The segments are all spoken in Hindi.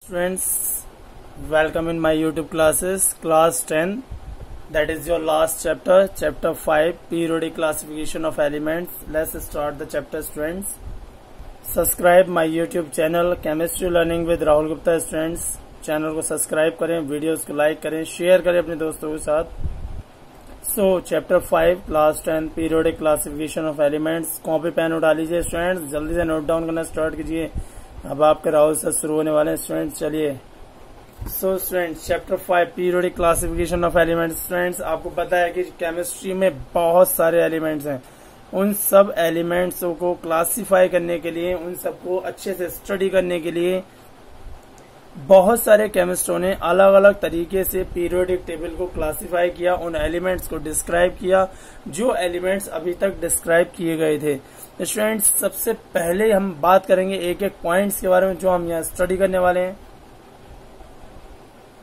Friends, welcome in my YouTube classes, class 10. That is your last chapter, chapter 5, periodic classification of elements. Let's start the chapter, students. Subscribe my YouTube channel, Chemistry Learning with Rahul Gupta, students. Channel को सब्सक्राइब करें, वीडियोस को लाइक करें, शेयर करें अपने दोस्तों के साथ। So chapter 5, class 10, periodic classification of elements. Copy pen उठा लीजिए स्टूडेंट्स, जल्दी से नोट डाउन करना स्टार्ट कीजिए। अब आपके राहुल से शुरू होने वाले हैं स्टूडेंट्स। चलिए, so students, chapter 5, periodic classification of elements. Students, आपको पता है कि केमिस्ट्री में बहुत सारे एलिमेंट्स हैं। उन सब एलिमेंट्स को क्लासिफाई करने के लिए, उन सबको अच्छे से स्टडी करने के लिए बहुत सारे केमिस्टों ने अलग अलग तरीके से पीरियोडिक टेबल को क्लासिफाई किया, उन एलिमेंट्स को डिस्क्राइब किया जो एलिमेंट्स अभी तक डिस्क्राइब किए गए थे। स्टूडेंट्स, सबसे पहले हम बात करेंगे एक एक पॉइंट्स के बारे में जो हम यहाँ स्टडी करने वाले हैं।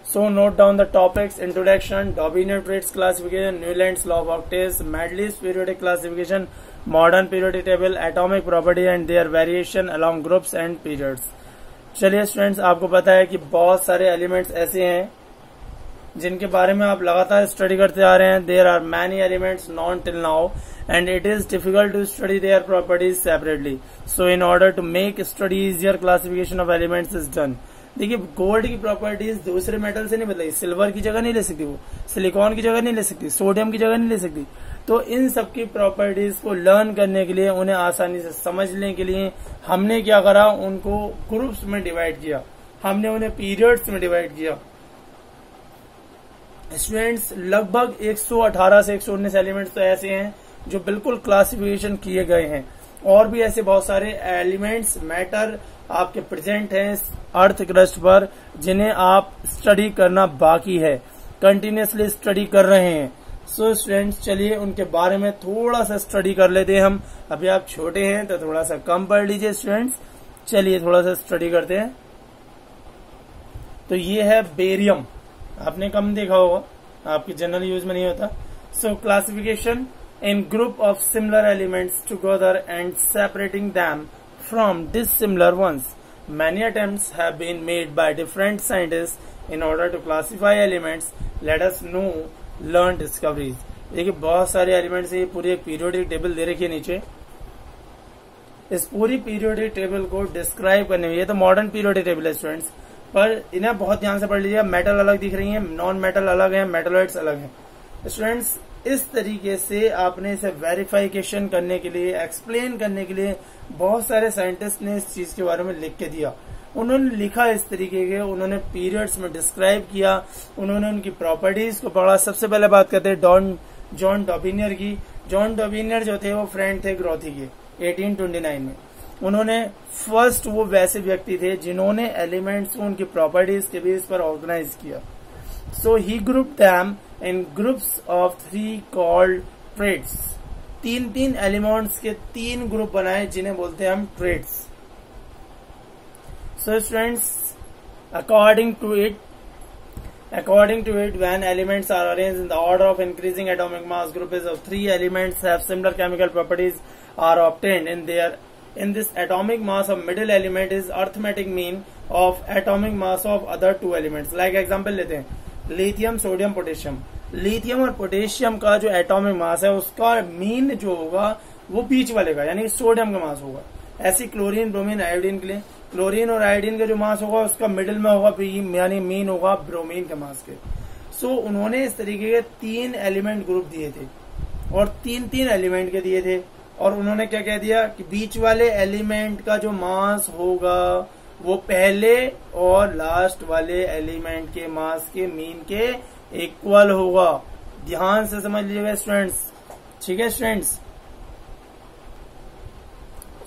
So note down the topics: introduction, Dobereiner triads classification, Newlands law of octaves, Mendeleev's periodic classification, modern periodic table, atomic property and their variation along groups and periods. चलिए स्टूडेंट्स, आपको पता है कि बहुत सारे एलिमेंट्स ऐसे हैं जिनके बारे में आप लगातार स्टडी करते आ रहे हैं। There are many elements known till now and it is difficult to study their properties separately. So in order to make study easier, classification of elements is done. देखिए, गोल्ड की प्रॉपर्टीज दूसरे मेटल से नहीं बदलेगी। सिल्वर की जगह नहीं ले सकती, वो सिलिकॉन की जगह नहीं ले सकती, सोडियम की जगह नहीं ले सकती। तो इन सब की प्रॉपर्टीज को लर्न करने के लिए, उन्हें आसानी से समझने के लिए हमने क्या करा, उनको ग्रुप्स में डिवाइड किया, हमने उन्हें पीरियड्स में डिवाइड किया। स्टूडेंट्स, लगभग 118 से 119 एलिमेंट्स तो ऐसे हैं जो बिल्कुल क्लासिफिकेशन किए गए हैं। और भी ऐसे बहुत सारे एलिमेंट्स, मैटर आपके प्रेजेंट हैं अर्थ क्रस्ट पर, जिन्हें आप स्टडी करना बाकी है, कंटिन्यूअसली स्टडी कर रहे हैं। सो स्टूडेंट्स, चलिए उनके बारे में थोड़ा सा स्टडी कर लेते हैं हम। अभी आप छोटे हैं तो थोड़ा सा कम पढ़ लीजिए स्टूडेंट्स। चलिए थोड़ा सा स्टडी करते हैं। तो ये है बेरियम, आपने कम देखा होगा, आपकी जनरल यूज में नहीं होता। सो classification in group of similar elements together and separating them from dissimilar ones. Many attempts have been made by different scientists in order to classify elements. Let us know learn discoveries. देखिए, बहुत सारे एलिमेंट्स है, पूरी एक पीरियोडिक टेबल दे रखी है नीचे। इस पूरी पीरियोडिक टेबल को डिस्क्राइब करने में, ये तो मॉडर्न पीरियोडिक टेबल है स्टूडेंट्स, पर इन्हें बहुत ध्यान से पढ़ लीजिए। मेटल अलग दिख रही है, नॉन मेटल अलग है, मेटलॉइड्स अलग है। स्टूडेंट्स, इस तरीके से आपने इसे वेरिफिकेशन करने के लिए, एक्सप्लेन करने के लिए बहुत सारे साइंटिस्ट ने इस चीज के बारे में लिख के दिया। उन्होंने लिखा इस तरीके के, उन्होंने पीरियड्स में डिस्क्राइब किया, उन्होंने उनकी प्रॉपर्टीज को पढ़ा। सबसे पहले बात करते हैं जॉन डॉबिनियर की। जॉन डॉबिनियर जो थे वो फ्रेंड थे ग्रोथी के 1829 में। उन्होंने फर्स्ट वो वैसे व्यक्ति थे जिन्होंने एलिमेंट्स को उनकी प्रॉपर्टीज के बेस पर ऑर्गेनाइज किया। So he group them in groups of 3 called triads. तीन एलिमेंट्स के 3 ग्रुप बनाए जिन्हें बोलते हैं हम triads. So students, according to it when elements are arranged in the order of increasing atomic mass, groups of 3 elements have similar chemical properties are obtained in this atomic mass of middle element is arithmetic mean of atomic mass of other 2 elements. like example लेते हैं, लिथियम, सोडियम, पोटेशियम। लिथियम और पोटेशियम का जो एटॉमिक मास है उसका मीन जो होगा वो बीच वाले का, यानी सोडियम का मास होगा। ऐसी क्लोरीन, ब्रोमीन, आयोडीन के लिए क्लोरीन और आयोडीन का जो मास होगा उसका मिडिल में होगा, यानी मीन होगा ब्रोमीन के मास के। सो उन्होंने इस तरीके के 3 एलिमेंट ग्रुप दिए थे और 3 एलिमेंट के दिए थे। और उन्होंने क्या कह दिया कि बीच वाले एलिमेंट का जो मास होगा वो पहले और लास्ट वाले एलिमेंट के मास के मीन के इक्वल होगा। ध्यान से समझ लीजिएगा स्टूडेंट्स, ठीक है students.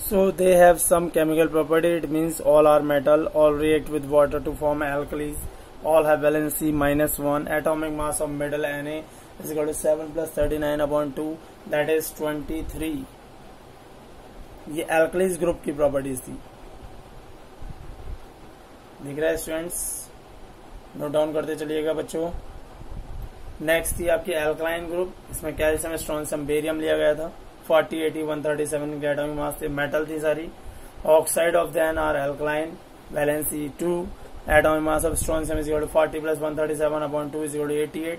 So they have some chemical property. It means all are metal, all react with water to form alkalis, all have valency -1. Atomic mass of middle Na is equal to 7 plus 39/2, that is 23. ये alkalis ग्रुप की प्रॉपर्टीज थी। दिख रहा है स्टूडेंट्स? नोट डाउन करते चलिएगा बच्चों। नेक्स्ट थी आपकी एल्कलाइन ग्रुप। इसमें कैल्शियम, स्ट्रोंशियम, बेरियम लिया गया था। 40, 80, 137 के एटॉमिक मास थे। मेटल थी सारी। Oxide of then are alkaline, valency 2, atomic mass of strontium is equal to 40 plus 137/2 is equal to 88।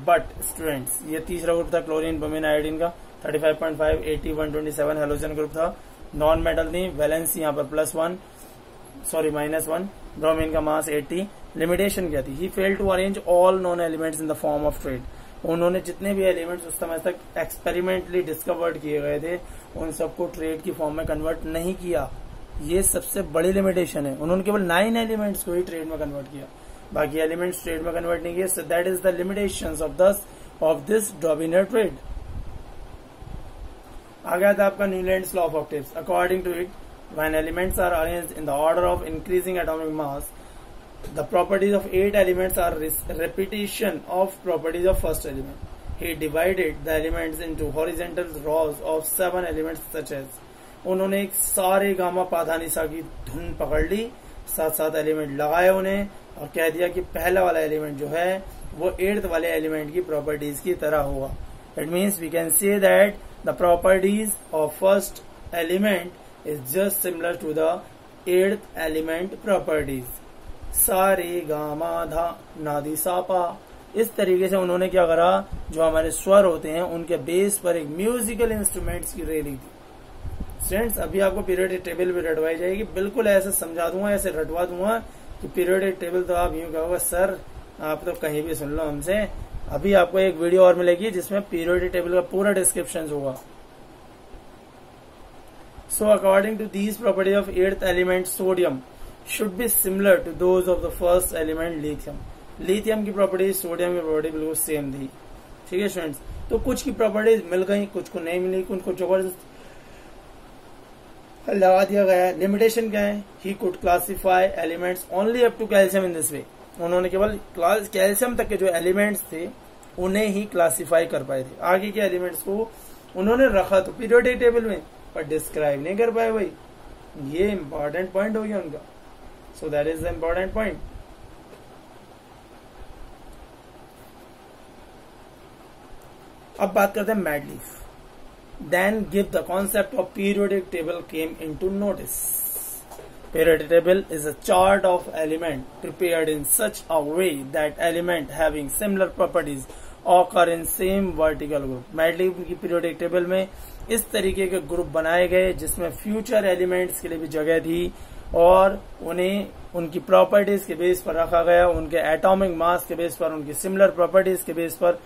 But students ये तीसरा ग्रुप था क्लोरीन ब्रोमीन आयोडीन का 35.5 80 127 हेलोजन ग्रुप था, नॉन मेटल थी, वैलेंस यहाँ पर -1 ब्रोमीन का मास 80। लिमिटेशन क्या थी? He fail to arrange all known elements in the form of triad. उन्होंने जितने भी एलिमेंट्स उस समय तक एक्सपेरिमेंटली डिस्कवर्ड किए गए थे उन सबको ट्रेड की फॉर्म में कन्वर्ट नहीं किया। ये सबसे बड़ी लिमिटेशन है। उन्होंने केवल 9 एलिमेंट्स को ही ट्रेड में कन्वर्ट किया, बाकी एलिमेंट्स ट्रेड में कन्वर्ट नहीं किए। So that is the limitations of this Dobereiner triad. आ गया था आपका Newlands law of octaves. According to it, when elements are arranged in the order of increasing atomic mass, the properties of 8 elements are repetition of properties of first element. He divided the elements into horizontal rows of 7 elements such as, उन्होंने एक सारे गामा पाधानिसा की धुन पकड़ ली, 7 एलिमेंट लगाए उन्हें और कह दिया कि पहला वाला एलिमेंट जो है वो 8th वाले एलिमेंट की प्रॉपर्टीज की तरह होगा। It means we can say that the properties of first element is just similar to the 8th element properties. सारे गामा धा नादी सापा, इस तरीके से उन्होंने क्या करा, जो हमारे स्वर होते हैं उनके बेस पर एक म्यूजिकल इंस्ट्रूमेंट्स की रे ली थी। स्टूडेंट्स अभी आपको पीरियोडिक टेबल भी रटवाई जाएगी, बिल्कुल ऐसे समझा दूंगा, ऐसे रटवा दूंगा कि पीरियोडिक टेबल तो आप यूं कहोगे सर आप तो कहीं भी सुन लो हमसे। अभी आपको एक वीडियो और मिलेगी जिसमें पीरियोडिक टेबल का पूरा डिस्क्रिप्शन होगा। So according to these properties of 8th element sodium should be similar to those of the first element lithium. Lithium की प्रॉपर्टीज सोडियम की प्रॉपर्टी बिल्कुल सेम थी। ठीक है स्टूडेंट्स, तो कुछ की प्रॉपर्टीज मिल गई, कुछ को नहीं मिली, कुछ को जबरदस्त लगा दिया गया। लिमिटेशन क्या है? He could classify elements only up to calcium in this way. उन्होंने केवल कैल्शियम तक के जो एलिमेंट्स थे उन्हें ही क्लासिफाई कर पाए थे। आगे के एलिमेंट्स को उन्होंने रखा तो पीरियोडिक टेबल में, पर डिस्क्राइब नहीं कर पाए भाई। ये इंपॉर्टेंट पॉइंट हो गया उनका। So that is the important point. अब बात करते हैं मैडलीफ। Then give the concept of periodic table came into notice. Periodic table is a chart of element prepared in such a way that element having similar properties occur in same vertical group. मैडलीफ की periodic table में इस तरीके के ग्रुप बनाए गए जिसमें फ्यूचर एलिमेंट्स के लिए भी जगह थी और उन्हें उनकी प्रॉपर्टीज के बेस पर रखा गया, उनके एटॉमिक मास के बेस पर, उनकी सिमिलर प्रॉपर्टीज के बेस पर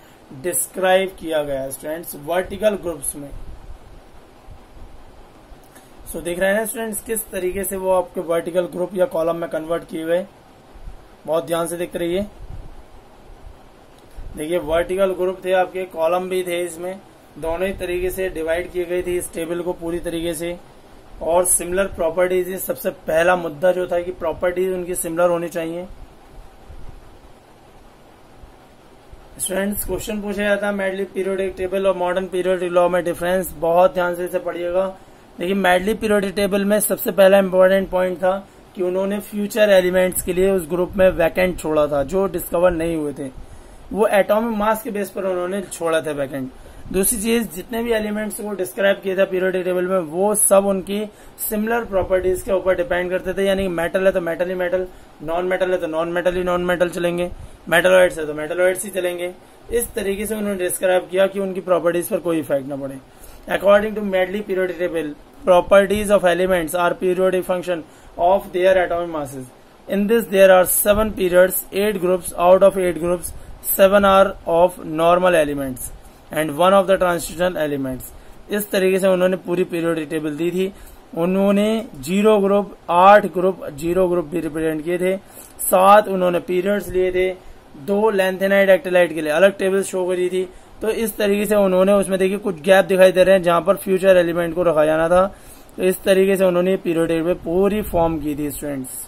डिस्क्राइब किया गया स्टूडेंट्स वर्टिकल ग्रुप्स में। सो देख रहे हैं ना स्टूडेंट्स किस तरीके से वो आपके वर्टिकल ग्रुप या कॉलम में कन्वर्ट किए गए। बहुत ध्यान से देखते रहिए। देखिए वर्टिकल ग्रुप थे आपके, कॉलम भी थे, इसमें दोनों ही तरीके से डिवाइड किए गई थी इस टेबल को पूरी तरीके से। और सिमिलर प्रॉपर्टीज, सबसे पहला मुद्दा जो था कि प्रॉपर्टीज उनकी सिमिलर होनी चाहिए। स्टूडेंट्स क्वेश्चन पूछा जाता है मैडलीफ पीरियोडिक टेबल और मॉडर्न पीरियोडिक लॉ में डिफरेंस। बहुत ध्यान से इसे पढ़िएगा। देखिए मैडलीफ पीरियोडिक टेबल में सबसे पहला इंपॉर्टेंट पॉइंट था कि उन्होंने फ्यूचर एलिमेंट्स के लिए उस ग्रुप में वैकेंट छोड़ा था जो डिस्कवर नहीं हुए थे। वो एटॉमिक मास के बेस पर उन्होंने छोड़ा था वैकेंट। दूसरी चीज, जितने भी एलिमेंट्स को डिस्क्राइब किया था पीरियोडिक टेबल में वो सब उनकी सिमिलर प्रॉपर्टीज के ऊपर डिपेंड करते थे। यानी मेटल है तो मेटल ही मेटल, नॉन मेटल है तो नॉन मेटल ही नॉन मेटल चलेंगे, मेटलॉइड्स है तो मेटलॉइड्स ही चलेंगे। इस तरीके से उन्होंने डिस्क्राइब किया कि उनकी प्रॉपर्टीज पर कोई इफेक्ट न पड़े। According to Mendeleev periodic table, properties of elements are periodic function of their atomic masses. In this there are 7 periods, 8 groups. Out of 8 groups, 7 are of normal elements and 1 of the transitional elements. इस तरीके से उन्होंने पूरी पीरियोडिक टेबल दी थी। उन्होंने 0 ग्रुप, 8 ग्रुप, 0 ग्रुप भी रिप्रेजेंट किए थे। 7 उन्होंने पीरियड्स लिए थे। 2 लैंथेनाइड एक्टिलाइड के लिए अलग टेबल शो करी थी। तो इस तरीके से उन्होंने उसमें देखिए कुछ गैप दिखाई दे रहे हैं जहां पर फ्यूचर एलिमेंट को रखा जाना था। तो इस तरीके से उन्होंने पीरियोडिक में पूरी फॉर्म की थी। स्टूडेंट्स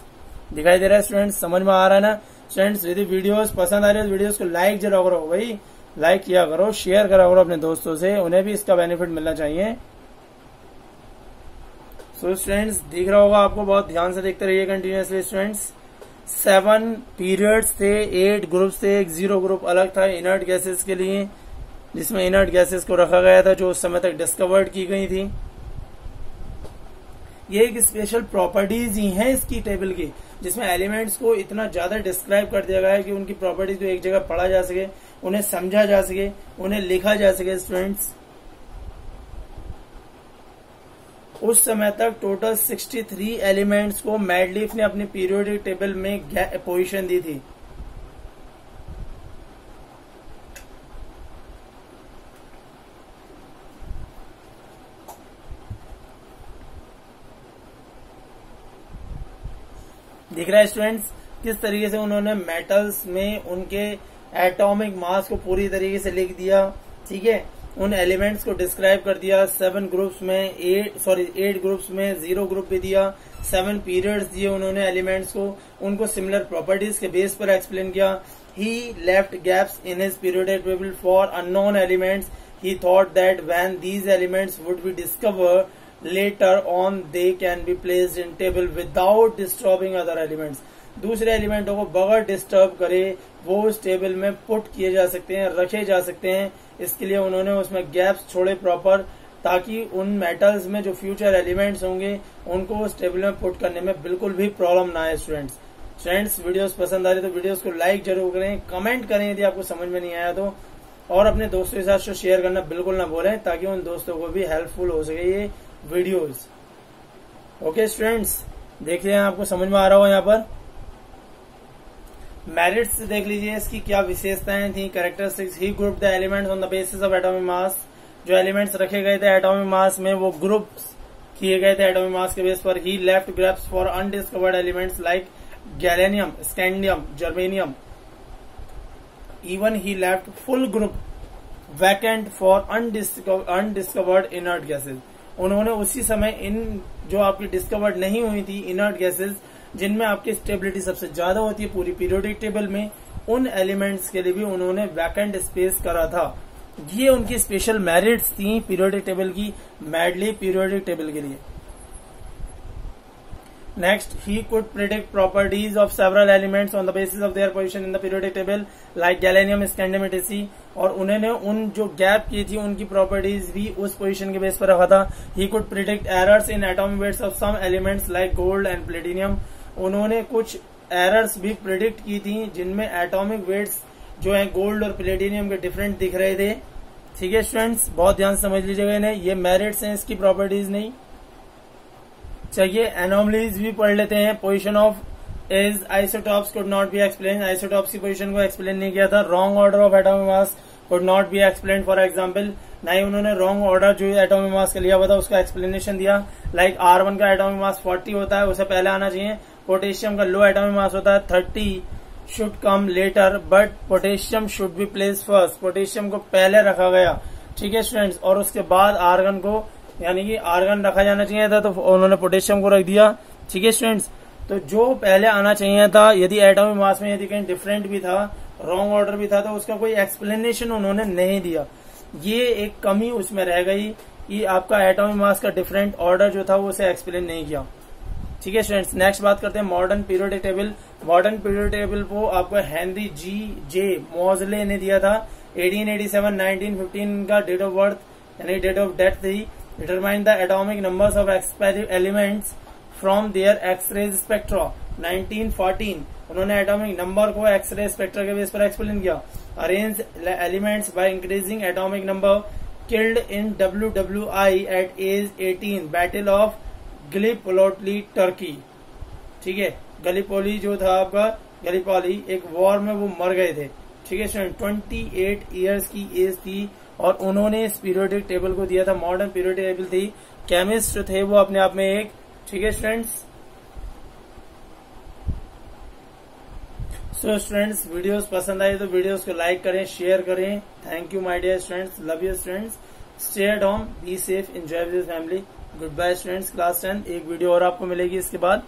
दिखाई दे रहा है? स्टूडेंट्स समझ में आ रहा है ना? स्टूडेंट्स यदि वीडियोस पसंद आ रही है तो वीडियोस को लाइक जरूर करो भाई, लाइक किया करो, शेयर करा करो अपने दोस्तों से, उन्हें भी इसका बेनिफिट मिलना चाहिए। सो स्टूडेंट्स दिख रहा होगा आपको, बहुत ध्यान से देखते रहिए कंटिन्यूअसली। स्टूडेंट्स 7 पीरियड्स थे, 8 ग्रुप्स थे, एक 0 ग्रुप अलग था इनर्ट गैसेस के लिए, जिसमें इनर्ट गैसेस को रखा गया था जो उस समय तक डिस्कवर्ड की गई थी। ये एक स्पेशल प्रॉपर्टीज ही हैं इसकी टेबल की। जिसमें एलिमेंट्स को इतना ज्यादा डिस्क्राइब कर दिया गया है कि उनकी प्रॉपर्टीज को एक जगह पढ़ा जा सके, उन्हें समझा जा सके, उन्हें लिखा जा सके। स्टूडेंट्स, उस समय तक टोटल 63 एलिमेंट्स को मैडलीफ ने अपनी पीरियोडिक टेबल में पोजीशन दी थी। दिख रहा है स्टूडेंट्स किस तरीके से उन्होंने मेटल्स में उनके एटॉमिक मास को पूरी तरीके से लिख दिया। ठीक है, उन एलिमेंट्स को डिस्क्राइब कर दिया। 7 ग्रुप्स में 8 ग्रुप्स में 0 ग्रुप भी दिया। 7 पीरियड्स दिए उन्होंने एलिमेंट्स को, उनको सिमिलर प्रॉपर्टीज के बेस पर एक्सप्लेन किया। He left gaps in his periodic table for unknown elements. He thought that when these elements would be discovered later on they can be placed in table without disturbing other elements। दूसरे एलिमेंटों को बगैर डिस्टर्ब करे वो उस टेबल में पुट किए जा सकते हैं, रखे जा सकते हैं। इसके लिए उन्होंने उसमें गैप्स छोड़े प्रॉपर, ताकि उन मेटल्स में जो फ्यूचर एलिमेंट्स होंगे उनको उस टेबल में पुट करने में बिल्कुल भी प्रॉब्लम ना आए। स्टूडेंट्स वीडियोस पसंद आ रही तो वीडियोस को लाइक जरूर करें, कमेंट करें यदि आपको समझ में नहीं आया तो, और अपने दोस्तों के साथ शेयर करना बिल्कुल ना भूलें ताकि उन दोस्तों को भी हेल्पफुल हो सके ये वीडियोस। ओके स्टूडेंट्स, देखिए आपको समझ में आ रहा हो। यहाँ पर मेरिट्स देख लीजिए, इसकी क्या विशेषताएं थी, characteristics. He group the elements on the basis of atomic मास। जो एलिमेंट्स रखे गए थे एटॉमिक मास में वो ग्रुप किए गए थे एटॉमिक मास के बेस पर। He left groups for undiscovered elements like gallium, scandium, germanium. Even he left full group vacant for undiscovered inert gases. उन्होंने उसी समय इन जो आपकी डिस्कवर्ड नहीं हुई थी इनर्ट गैसेज, जिनमें आपकी स्टेबिलिटी सबसे ज्यादा होती है पूरी पीरियोडिक टेबल में, उन एलिमेंट्स के लिए भी उन्होंने वैकेंट स्पेस करा था। ये उनकी स्पेशल मेरिट्स थी पीरियोडिक टेबल की, मैडलीफ पीरियोडिक टेबल के लिए। Next, he could predict properties of several elements on the basis of their position in the periodic table, like galenium, scandium, etc. और उन्होंने उन जो गैप की थी उनकी प्रॉपर्टीज भी उस पोजीशन के बेस पर रखा था। He could predict errors in atomic weights of some elements like gold and platinum। उन्होंने कुछ एरर्स भी प्रिडिक्ट की थी जिनमें एटॉमिक वेट्स जो है गोल्ड और प्लेटिनियम के डिफरेंट दिख रहे थे। ठीक है स्टूडेंट्स, बहुत ध्यान से समझ लीजिएगा इन्हें, ये मेरिट्स हैं इसकी, प्रॉपर्टीज नहीं। चलिए एनोमलीज भी पढ़ लेते हैं। Position of as isotopes could not be explain. Isotopes की पोजीशन को एक्सप्लेन नहीं किया था। Wrong order of atomic mass could not be explain. For example, ना ही उन्होंने रॉन्ग ऑर्डर जो एटॉमिक मास का लिया हुआ था उसका एक्सप्लेनेशन दिया। लाइक R1 का एटॉमिक मास 40 होता है, उसे पहले आना चाहिए। पोटेशियम का लो एटॉमिक मास होता है 30, should come later, but potassium should be place first. Potassium को पहले रखा गया। ठीक है स्टूडेंट्स, और उसके बाद आर्गन को, यानी कि आर्गन रखा जाना चाहिए था तो उन्होंने पोटेशियम को रख दिया। ठीक है स्टूडेंट्स, तो जो पहले आना चाहिए था, यदि एटॉमिक मास में यदि कहीं डिफरेंट भी था, रॉन्ग ऑर्डर भी था, तो उसका कोई एक्सप्लेनेशन उन्होंने नहीं दिया। ये एक कमी उसमें रह गई कि आपका एटॉमिक मास का डिफरेंट ऑर्डर जो था वो उसे एक्सप्लेन नहीं किया। ठीक है स्टूडेंट्स, नेक्स्ट बात करते हैं modern periodic table. Modern periodic table को आपको हेनरी जे मॉजले ने दिया था। 1887 1915 का डेट ऑफ बर्थ यानी डेट ऑफ डेथ थी। Determine the atomic numbers of experimental elements from their X-ray spectra। 1914 उन्होंने एटॉमिक नंबर को एक्सरे स्पेक्ट्रा के बेस पर एक्सप्लेन किया। Arrange elements by increasing atomic number. Killed in WWI at age 18, battle of Gallipoli, Turkey. ठीक है, गलीपोली जो था आपका, गलीपोली एक वॉर में वो मर गए थे। ठीक है स्टूडेंट, 28 ईयर्स की एज थी और उन्होंने इस पीरियोडिक टेबल को दिया था। मॉडर्न पीरियोडिक टेबल थी। केमिस्ट थे वो अपने आप में एक। ठीक है स्टूडेंट्स, सो स्टूडेंट्स वीडियोस पसंद आए तो वीडियोस को लाइक करें, शेयर करें। Thank you my dear students, love you students, stay at home, be safe, enjoy with family. Good bye students. Class 10 एक वीडियो और आपको मिलेगी इसके बाद।